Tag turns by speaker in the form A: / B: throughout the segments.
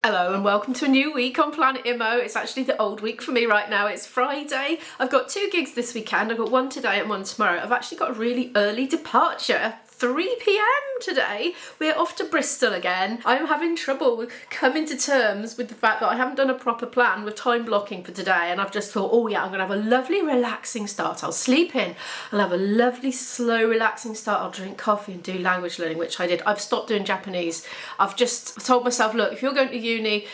A: Hello and welcome to a new week on Planet Immo. It's actually the old week for me right now. It's Friday. I've got 2 gigs this weekend. I've got one today and one tomorrow. I've actually got a really early departure. 3 p.m. today. We're off to Bristol again. I'm having trouble with coming to terms with the fact that I haven't done a proper plan with time blocking for today, and I've just thought, oh yeah, I'm gonna have a lovely relaxing start. I'll sleep in. I'll have a lovely slow relaxing start. I'll drink coffee and do language learning, which I did. I've stopped doing Japanese. I've just told myself, look, if you're going to uni,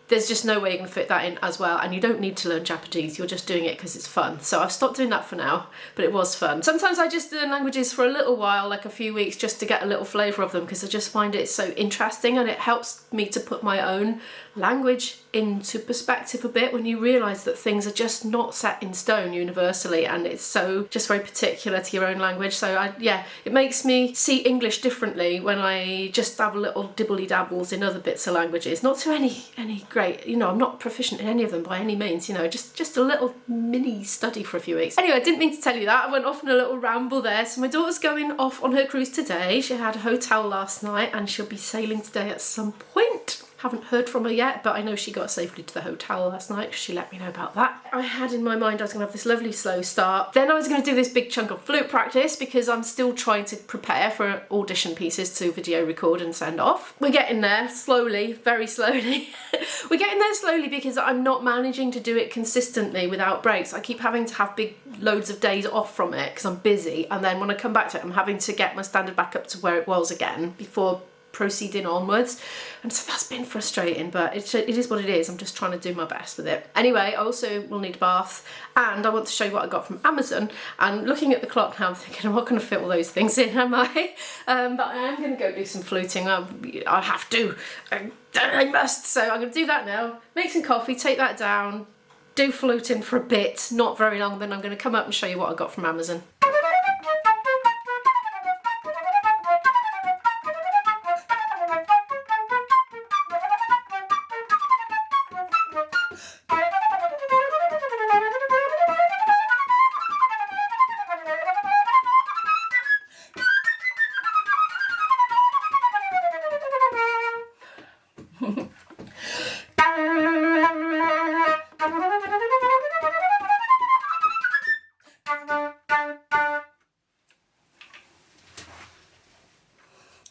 A: there's just no way you're going to fit that in as well, and you don't need to learn Japanese, you're just doing it because it's fun. So I've stopped doing that for now, but it was fun. Sometimes I just learn languages for a little while, like a few weeks, just to get a little flavour of them, because I just find it so interesting, and it helps me to put my own language into perspective a bit when you realise that things are just not set in stone universally, and it's so just very particular to your own language. So yeah, it makes me see English differently when I just have little dibbley dabbles in other bits of languages. Not to any great, you know, I'm not proficient in any of them by any means, you know, just a little mini study for a few weeks. Anyway, I didn't mean to tell you that. I went off on a little ramble there. So my daughter's going off on her cruise today. She had a hotel last night and she'll be sailing today at some point. Haven't heard from her yet, but I know she got safely to the hotel last night. She let me know about that. I had in my mind I was gonna have this lovely slow start. Then I was gonna do this big chunk of flute practice because I'm still trying to prepare for audition pieces to video record and send off. We're getting there slowly, very slowly. We're getting there slowly because I'm not managing to do it consistently without breaks. I keep having to have big loads of days off from it because I'm busy, and then when I come back to it, I'm having to get my standard back up to where it was again before proceeding onwards, and so that's been frustrating, but it is what it is. I'm just trying to do my best with it. Anyway, I also will need a bath, and I want to show you what I got from Amazon. And looking at the clock now, I'm thinking I'm not going to fit all those things in, am I? But I am going to go do some fluting. I have to. I must. So I'm going to do that now. Make some coffee, take that down, do fluting for a bit, not very long, then I'm going to come up and show you what I got from Amazon.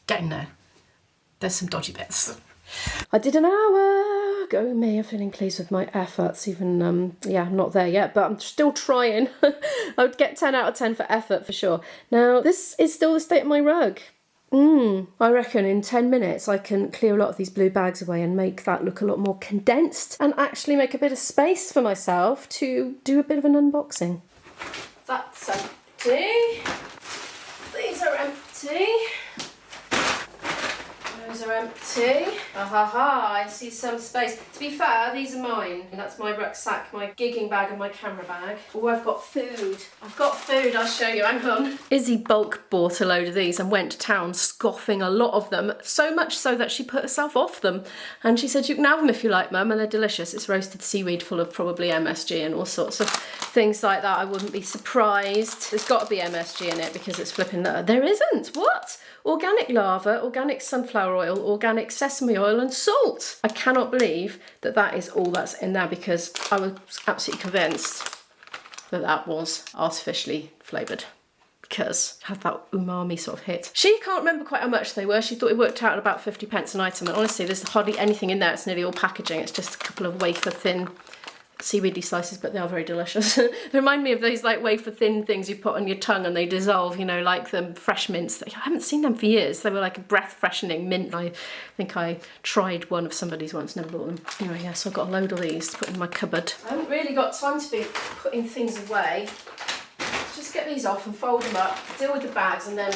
A: Getting there. There's some dodgy bits. I did an hour. Go me, I'm feeling pleased with my efforts, even, yeah, I'm not there yet, but I'm still trying. I would get 10 out of 10 for effort for sure. Now, this is still the state of my rug. I reckon in 10 minutes I can clear a lot of these blue bags away and make that look a lot more condensed and actually make a bit of space for myself to do a bit of an unboxing. That's empty. These are empty. Those are empty. I see some space. To be fair, these are mine. And that's my rucksack, my gigging bag and my camera bag. Oh, I've got food. I'll show you, hang on. Izzy bulk bought a load of these and went to town scoffing a lot of them, so much so that she put herself off them. And she said, you can have them if you like, Mum, and they're delicious. It's roasted seaweed full of probably MSG and all sorts of things like that. I wouldn't be surprised. There's got to be MSG in it because it's flipping that. There isn't. What? Organic lava, organic sunflower oil, organic sesame oil and salt. I cannot believe that that is all that's in there, because I was absolutely convinced that that was artificially flavoured, because it had that umami sort of hit. She can't remember quite how much they were. She thought it worked out at about 50 pence an item, and honestly there's hardly anything in there. It's nearly all packaging. It's just a couple of wafer thin seaweedy slices, but they are very delicious. They remind me of those like wafer thin things you put on your tongue and they dissolve, you know, like the fresh mints. I haven't seen them for years. They were like a breath freshening mint. I think I tried one of somebody's once, never bought them. Anyway, yeah, so I've got a load of these to put in my cupboard. I haven't really got time to be putting things away. Just get these off and fold them up, deal with the bags, and then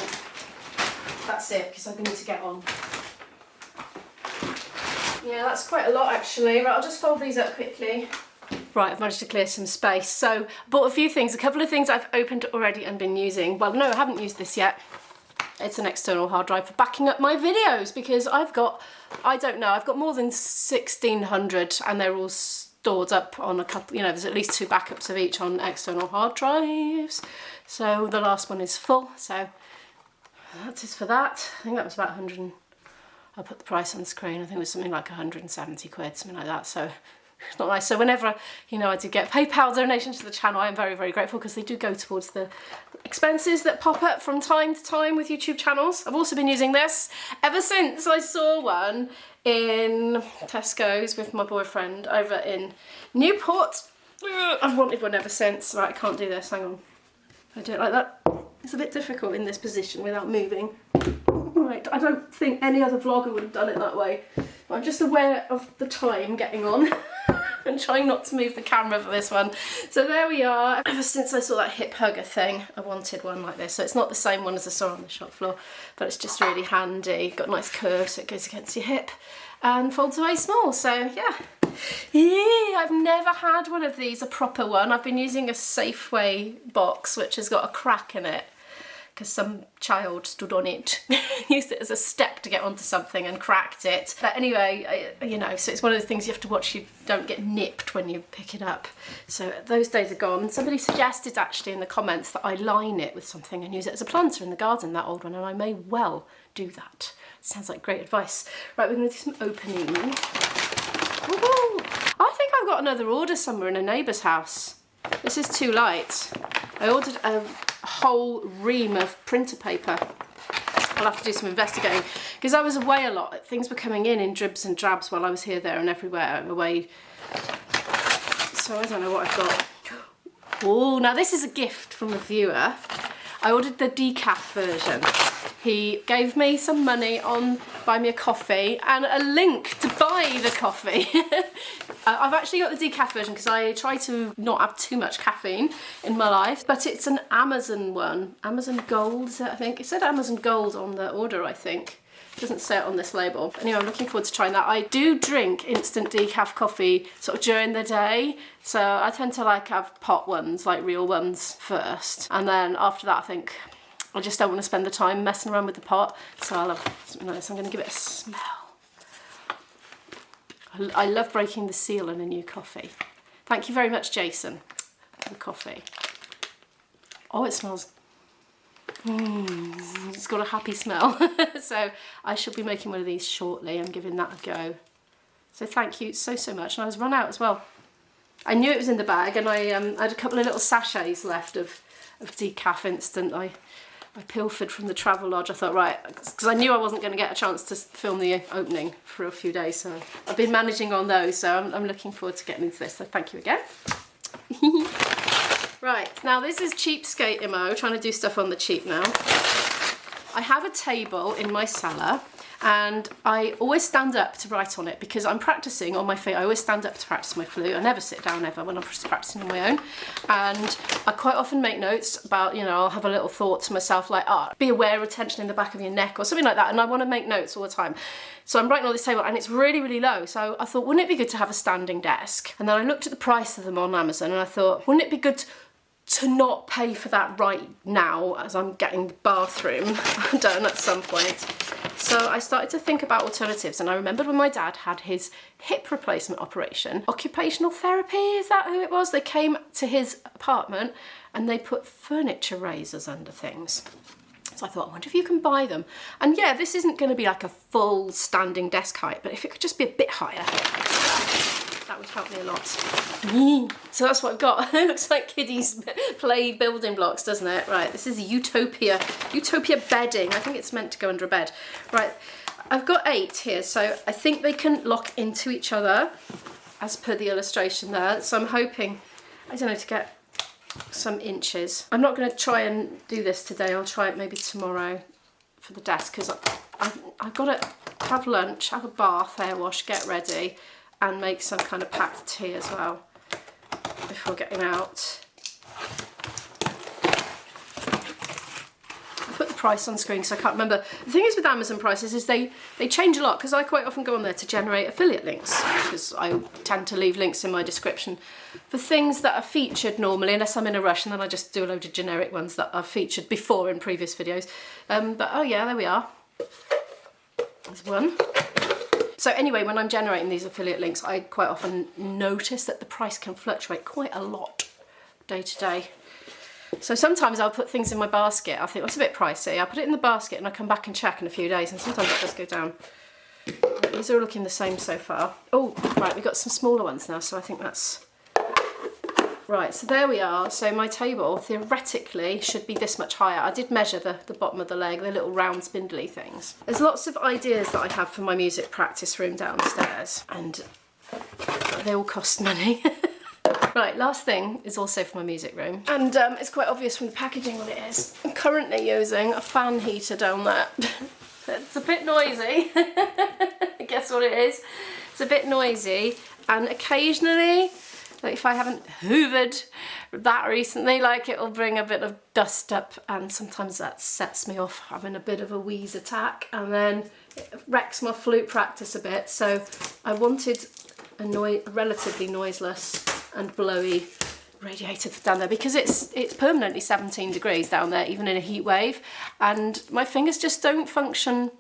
A: that's it, because I need to get on. Yeah, that's quite a lot actually. Right, I'll just fold these up quickly. Right, I've managed to clear some space. So I bought a few things, a couple of things I've opened already and been using. Well, no, I haven't used this yet. It's an external hard drive for backing up my videos, because I've got, I don't know, I've got more than 1,600 and they're all stored up on a couple, you know, there's at least 2 backups of each on external hard drives. So the last one is full, so that is for that. I think that was about 100 I'll put the price on the screen. I think it was something like 170 quid, something like that. So it's not nice. So whenever, you know, I do get PayPal donations to the channel, I am very, very grateful because they do go towards the expenses that pop up from time to time with YouTube channels. I've also been using this ever since I saw one in Tesco's with my boyfriend over in Newport. I've wanted one ever since. Right, I can't do this, hang on. I do it like that. It's a bit difficult in this position without moving. Right, I don't think any other vlogger would have done it that way. But I'm just aware of the time getting on and trying not to move the camera for this one. So there we are. Ever since I saw that hip hugger thing, I wanted one like this. So it's not the same one as I saw on the shop floor, but it's just really handy. Got a nice curve so it goes against your hip and folds away small. So yeah. I've never had one of these, a proper one. I've been using a Safeway box which has got a crack in it because some child stood on it, used it as a step to get onto something and cracked it. But anyway, you know, so it's one of the things you have to watch you don't get nipped when you pick it up. So those days are gone. Somebody suggested actually in the comments that I line it with something and use it as a planter in the garden, that old one, and I may well do that. Sounds like great advice. Right, we're going to do some opening. Woohoo! I think I've got another order somewhere in a neighbour's house. This is too light. I ordered a whole ream of printer paper. I'll have to do some investigating because I was away a lot. Things were coming in dribs and drabs while I was here, there and everywhere away. So I don't know what I've got. Oh, now this is a gift from a viewer. I ordered the decaf version. He gave me some money on Buy Me a Coffee and a link to buy the coffee. I've actually got the decaf version because I try to not have too much caffeine in my life, but it's an Amazon one. Amazon Gold, is it, I think? It said Amazon Gold on the order, I think. It doesn't say it on this label. Anyway, I'm looking forward to trying that. I do drink instant decaf coffee sort of during the day, so I tend to like have pot ones, like real ones first, and then after that I think I just don't want to spend the time messing around with the pot, so I'll have something like this. I'm going to give it a smell. I love breaking the seal in a new coffee. Thank you very much, Jason, for the coffee. Oh, it smells. It's got a happy smell. So I shall be making one of these shortly. I'm giving that a go. So thank you so much. And I was run out as well. I knew it was in the bag, and I had a couple of little sachets left of decaf instant. I pilfered from the travel lodge. I thought, right, because I knew I wasn't going to get a chance to film the opening for a few days, so I've been managing on those, so I'm looking forward to getting into this, so thank you again. Right, now this is cheapskate Imo, trying to do stuff on the cheap now. I have a table in my cellar, and I always stand up to write on it because I'm practicing on my flute. I always stand up to practice my flute. I never sit down ever when I'm practicing on my own. And I quite often make notes about, you know, I'll have a little thought to myself like, be aware of tension in the back of your neck or something like that. And I want to make notes all the time. So I'm writing on this table and it's really, really low. So I thought, wouldn't it be good to have a standing desk? And then I looked at the price of them on Amazon and I thought, wouldn't it be good to not pay for that right now as I'm getting the bathroom done at some point. So I started to think about alternatives, and I remembered when my dad had his hip replacement operation. Occupational therapy, is that who it was? They came to his apartment and they put furniture raisers under things. So I thought, I wonder if you can buy them. And yeah, this isn't going to be like a full standing desk height, but if it could just be a bit higher, that would help me a lot. So that's what I've got. It looks like kiddies play building blocks, doesn't it? Right, this is Utopia bedding. I think it's meant to go under a bed. Right, I've got 8 here, so I think they can lock into each other as per the illustration there. So I'm hoping, I don't know, to get some inches. I'm not going to try and do this today. I'll try it maybe tomorrow for the desk, because I've got to have lunch, have a bath, hair wash, get ready, and make some kind of packed tea as well before getting out. I put the price on screen because I can't remember. The thing is with Amazon prices is they change a lot, because I quite often go on there to generate affiliate links, because I tend to leave links in my description for things that are featured normally, unless I'm in a rush, and then I just do a load of generic ones that I've featured before in previous videos. But oh yeah, there we are. There's one. So anyway, when I'm generating these affiliate links, I quite often notice that the price can fluctuate quite a lot day to day. So sometimes I'll put things in my basket. I think, well, it's a bit pricey. I'll put it in the basket and I come back and check in a few days, and sometimes it does go down. These are looking the same so far. Oh, right, we've got some smaller ones now, so I think that's... Right, so there we are. So my table theoretically should be this much higher. I did measure the bottom of the leg, the little round spindly things. There's lots of ideas that I have for my music practice room downstairs, and they all cost money. Right, last thing is also for my music room, and it's quite obvious from the packaging what it is. I'm currently using a fan heater down there. It's a bit noisy. Guess what it is? It's a bit noisy, and occasionally, like if I haven't hoovered that recently, like it'll bring a bit of dust up, and sometimes that sets me off having a bit of a wheeze attack, and then it wrecks my flute practice a bit. So I wanted a relatively noiseless and blowy radiator down there, because it's permanently 17 degrees down there, even in a heat wave, and my fingers just don't function,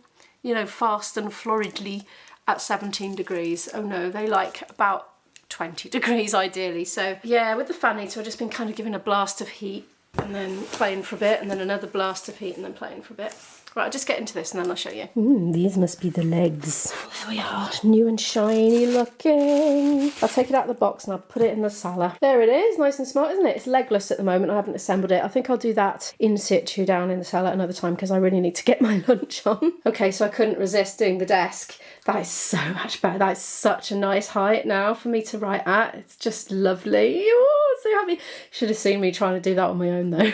A: you know, fast and floridly at 17 degrees. Oh no, they like about 20 degrees ideally. So yeah, with the fan heater I've just been kind of giving a blast of heat and then playing for a bit, and then another blast of heat and then playing for a bit. Right, I'll just get into this and then I'll show you. These must be the legs. There we are, new and shiny looking. I'll take it out of the box and I'll put it in the cellar. There it is, nice and smart, isn't it? It's legless at the moment, I haven't assembled it. I think I'll do that in situ down in the cellar another time, because I really need to get my lunch on. Okay, so I couldn't resist doing the desk. That is so much better. That is such a nice height now for me to write at. It's just lovely. Oh, so happy. Should have seen me trying to do that on my own though.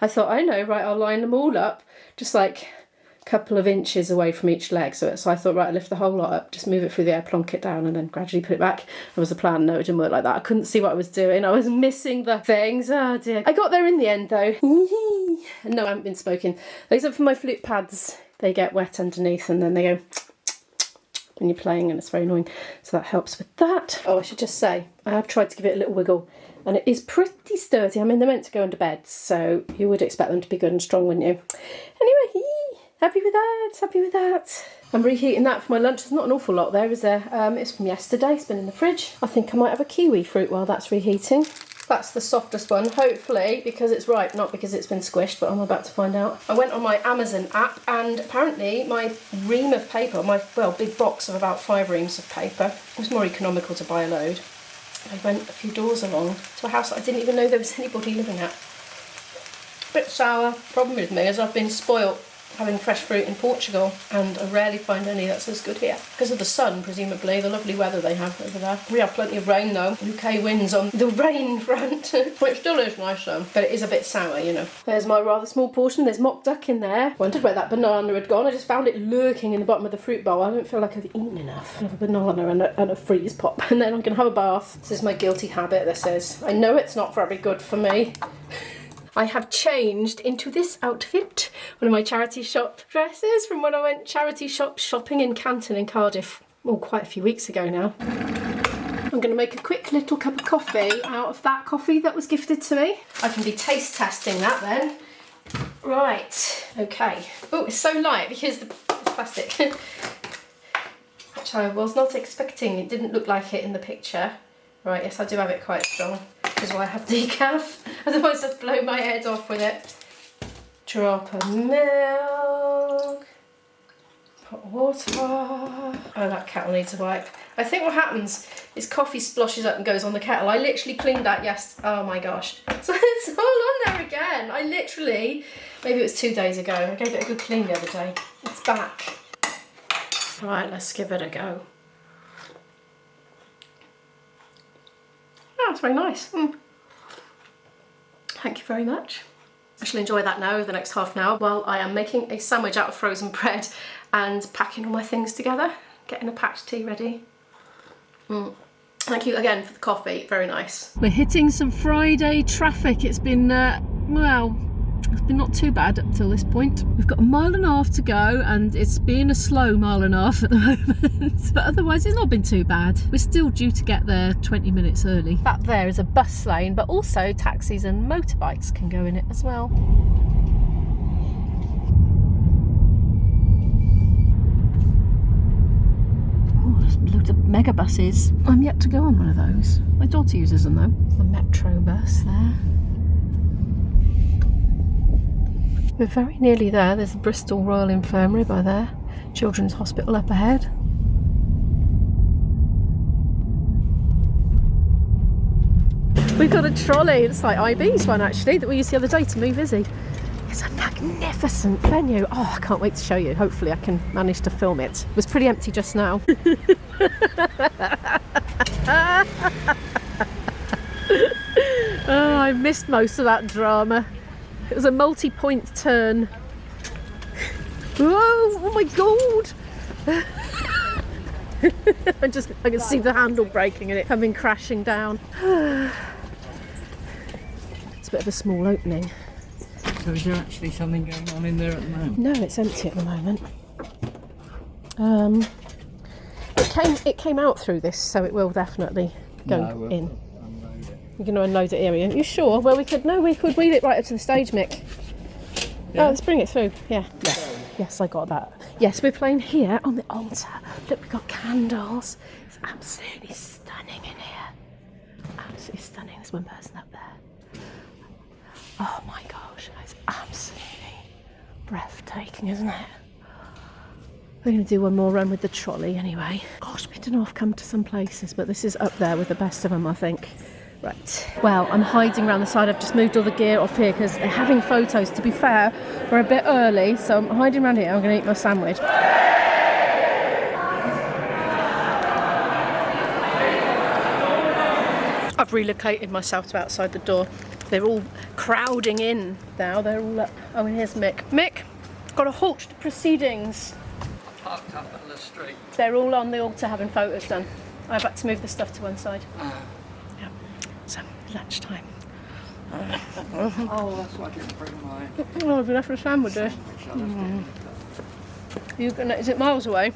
A: I thought, I know, right, I'll line them all up just like a couple of inches away from each leg. So I thought, right, I'll lift the whole lot up, just move it through the air, plonk it down, and then gradually put it back. That was the plan. No, it didn't work like that. I couldn't see what I was doing. I was missing the things. Oh dear. I got there in the end though. No, I haven't been smoking. Those are for my flute pads. They get wet underneath and then they go when you're playing, and it's very annoying. So that helps with that. Oh, I should just say, I have tried to give it a little wiggle, and it is pretty sturdy. I mean, they're meant to go under bed, so you would expect them to be good and strong, wouldn't you? Anyway, happy with that, happy with that. I'm reheating that for my lunch. There's not an awful lot there, is there? It's from yesterday, it's been in the fridge. I think I might have a kiwi fruit while that's reheating. That's the softest one, hopefully because it's ripe, not because it's been squished, but I'm about to find out. I went on my Amazon app, and apparently my ream of paper, my, well, big box of about 5 reams of paper, it was more economical to buy a load. I went a few doors along to a house that I didn't even know there was anybody living at. Bit sour. Problem with me is I've been spoilt having fresh fruit in Portugal, and I rarely find any that's as good here. Because of the sun, presumably, the lovely weather they have over there. We have plenty of rain though. UK winds on the rain front. Which still is nice though, but it is a bit sour, you know. There's my rather small portion. There's mock duck in there. Wondered where that banana had gone. I just found it lurking in the bottom of the fruit bowl. I don't feel like I've eaten enough. I have a banana and a freeze pop, and then I'm gonna have a bath. This is my guilty habit, this is. I know it's not very good for me. I have changed into this outfit, one of my charity shop dresses from when I went charity shop shopping in Canton in Cardiff, well, quite a few weeks ago now. I'm going to make a quick little cup of coffee out of that coffee that was gifted to me. I can be taste testing that then. Right, okay. Oh, it's so light because it's plastic. Which I was not expecting. It didn't look like it in the picture. Right, yes, I do have it quite strong, which is why I have decaf. Otherwise I'd blow my head off with it. Drop of milk. Hot water. Oh, that kettle needs a wipe. I think what happens is coffee splashes up and goes on the kettle. I literally cleaned that oh my gosh. So it's all on there again. I literally, maybe it was 2 days ago, I gave it a good clean the other day. It's back. Right, let's give it a go. Oh, it's very nice. Thank you very much. I shall enjoy that now over the next half an hour while I am making a sandwich out of frozen bread and packing all my things together, getting a packed tea ready. Thank you again for the coffee, very nice. We're hitting some Friday traffic. It's been, well, it's been not too bad up till this point. We've got 1.5 miles to go, and it's been a slow 1.5 miles at the moment, but otherwise it's not been too bad. We're still due to get there 20 minutes early. That there is a bus lane, but also taxis and motorbikes can go in it as well. Oh, there's loads of mega buses. I'm yet to go on one of those. My daughter uses them though. There's the metro bus there. We're very nearly there. There's the Bristol Royal Infirmary by there. Children's Hospital up ahead. We've got a trolley. It's like IB's one actually that we used the other day to move Izzy. It's a magnificent venue. Oh, I can't wait to show you. Hopefully I can manage to film it. It was pretty empty just now. Oh, I missed most of that drama. It was a multi-point turn. Whoa, oh my god! I can see the handle breaking and it coming crashing down. It's a bit of a small opening.
B: So is there actually something going on in there at the moment?
A: No, it's empty at the moment. It came out through this, so it will definitely go in.
B: Unload it.
A: You're going to unload it here, are you? You sure? Well, we could wheel it right up to the stage, Mick. Yeah. Oh, let's bring it through. Yeah. Yes, I got that. Yes, we're playing here on the altar. Look, we've got candles. It's absolutely stunning in here. Absolutely stunning. There's one person up there. Oh my gosh, it's absolutely breathtaking, isn't it? We're going to do one more run with the trolley anyway. Gosh, we don't know, I've come to some places, but this is up there with the best of them, I think. Right, well, I'm hiding around the side. I've just moved all the gear off here because they're having photos. To be fair, we're a bit early, so I'm hiding around here. I'm going to eat my sandwich. I've relocated myself to outside the door. They're all crowding in now. They're all up. Oh, and here's Mick. Mick, got to halt the proceedings.
B: Parked up on the street.
A: They're all on the altar having photos done. I've had to move the stuff to one side. Yeah. So, lunchtime.
B: Oh, that's why I didn't bring my...
A: Oh, have you left for a sandwich there? Is it miles away?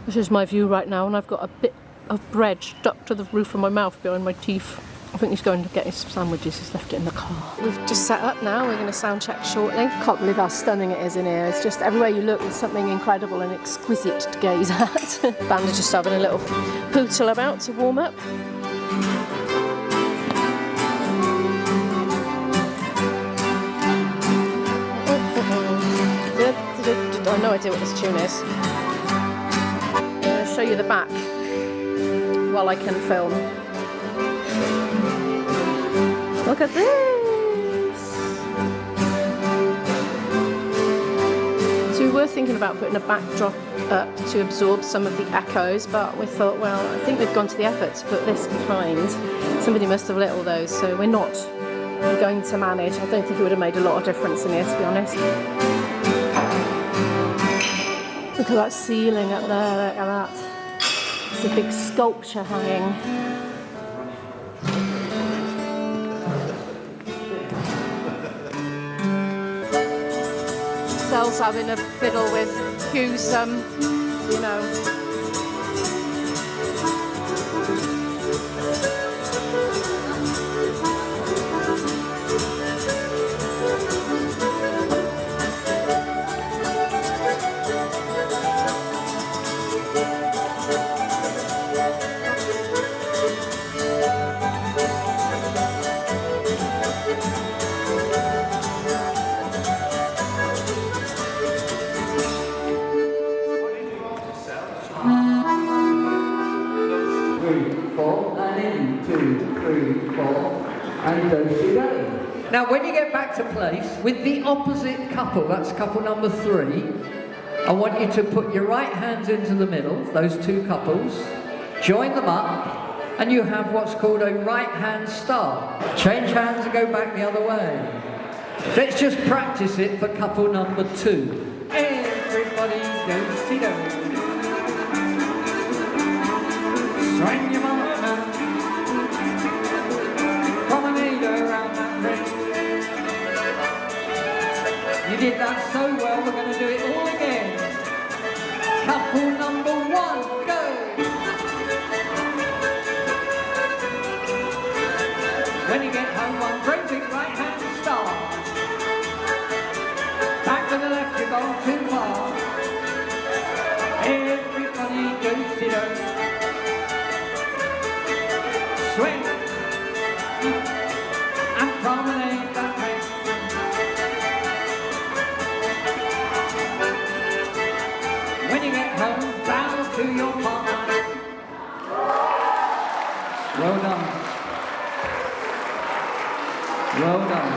A: This is my view right now, and I've got a bit of bread stuck to the roof of my mouth behind my teeth. I think he's going to get his sandwiches. He's left it in the car. We've just set up now. We're going to sound check shortly. Can't believe how stunning it is in here. It's just everywhere you look, there's something incredible and exquisite to gaze at. Band are just having a little pootle about to warm up. I have no idea what this tune is. I'm going to show you the back while I can film. Look at this! So we were thinking about putting a backdrop up to absorb some of the echoes, but we thought, well, I think we've gone to the effort to put this behind. Somebody must have lit all those, so we're not going to manage. I don't think it would have made a lot of difference in here, to be honest. Look at that ceiling up there, look at that. It's a big sculpture hanging. Sel's having a fiddle with Hugh's, you know.
B: Now when you get back to place, with the opposite couple, that's couple number 3, I want you to put your right hands into the middle, those two couples, join them up, and you have what's called a right hand start. Change hands and go back the other way. Let's just practice it for couple number 2. Everybody goes to go. Swing your mama now. Promenade around that ring. You did that so well, we're going to do it all again. Couple number 1, go! When you get home, one great big right hand start. Back to the left, you've gone too far. Everybody goes to go. Swing and promenade that way. When you get home, bow to your partner. Well done. Well done.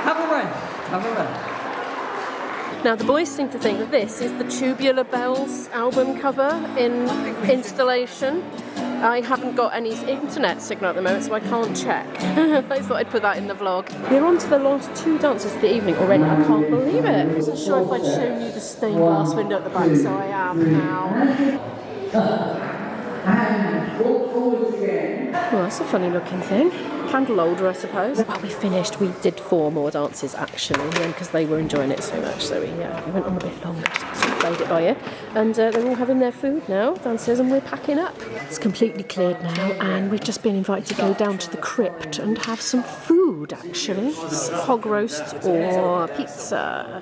B: Have a rest. Have a rest.
A: Now the boys seem to think that this is the Tubular Bells album cover in installation. I haven't got any internet signal at the moment, so I can't check. I thought I'd put that in the vlog. We're on to the last 2 dances of the evening already. I can't believe it. I wasn't sure if I'd shown you the stained glass window at the back, so I am now.
B: And walk forward again.
A: Well, that's a funny looking thing. Candle holder, I suppose. Well, we finished. We did 4 more dances actually, because they were enjoying it so much. So we went on a bit longer, just sort of played it by ear. And they're all having their food now downstairs, and we're packing up. It's completely cleared now, and we've just been invited to go down to the crypt and have some food. Actually, hog roast or pizza.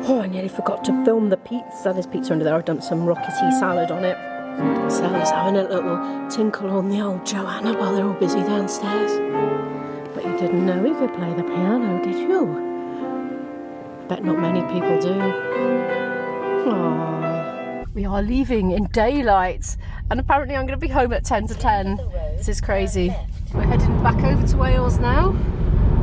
A: Oh, I nearly forgot to film the pizza. There's pizza under there. I've done some rockety salad on it. Sally's having a little tinkle on the old Joanna while they're all busy downstairs. But you didn't know he could play the piano, did you? Bet not many people do. Aww. We are leaving in daylight, and apparently I'm going to be home at 10 to 10. This is crazy. We're heading back over to Wales now.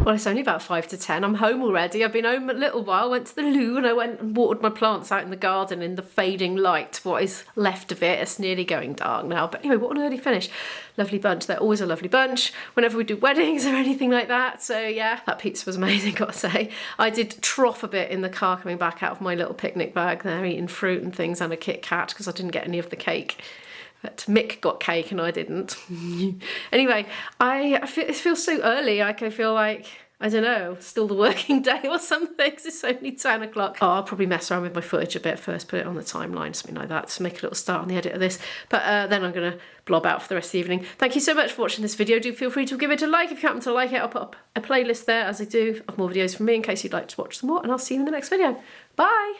A: Well, it's only about 5 to 10. I'm home already. I've been home a little while, went to the loo, and I went and watered my plants out in the garden in the fading light. What is left of it. It's nearly going dark now. But anyway, what an early finish. Lovely bunch. They're always a lovely bunch whenever we do weddings or anything like that. So yeah, that pizza was amazing, got to say. I did trough a bit in the car coming back out of my little picnic bag there, eating fruit and things and a Kit Kat because I didn't get any of the cake. But Mick got cake and I didn't. Anyway, it feels so early. Like I feel like, I don't know, still the working day or something. It's only 10 o'clock. Oh, I'll probably mess around with my footage a bit first, put it on the timeline, something like that, to make a little start on the edit of this. But then I'm going to blob out for the rest of the evening. Thank you so much for watching this video. Do feel free to give it a like if you happen to like it. I'll put up a playlist there, as I do, of more videos from me in case you'd like to watch some more. And I'll see you in the next video. Bye!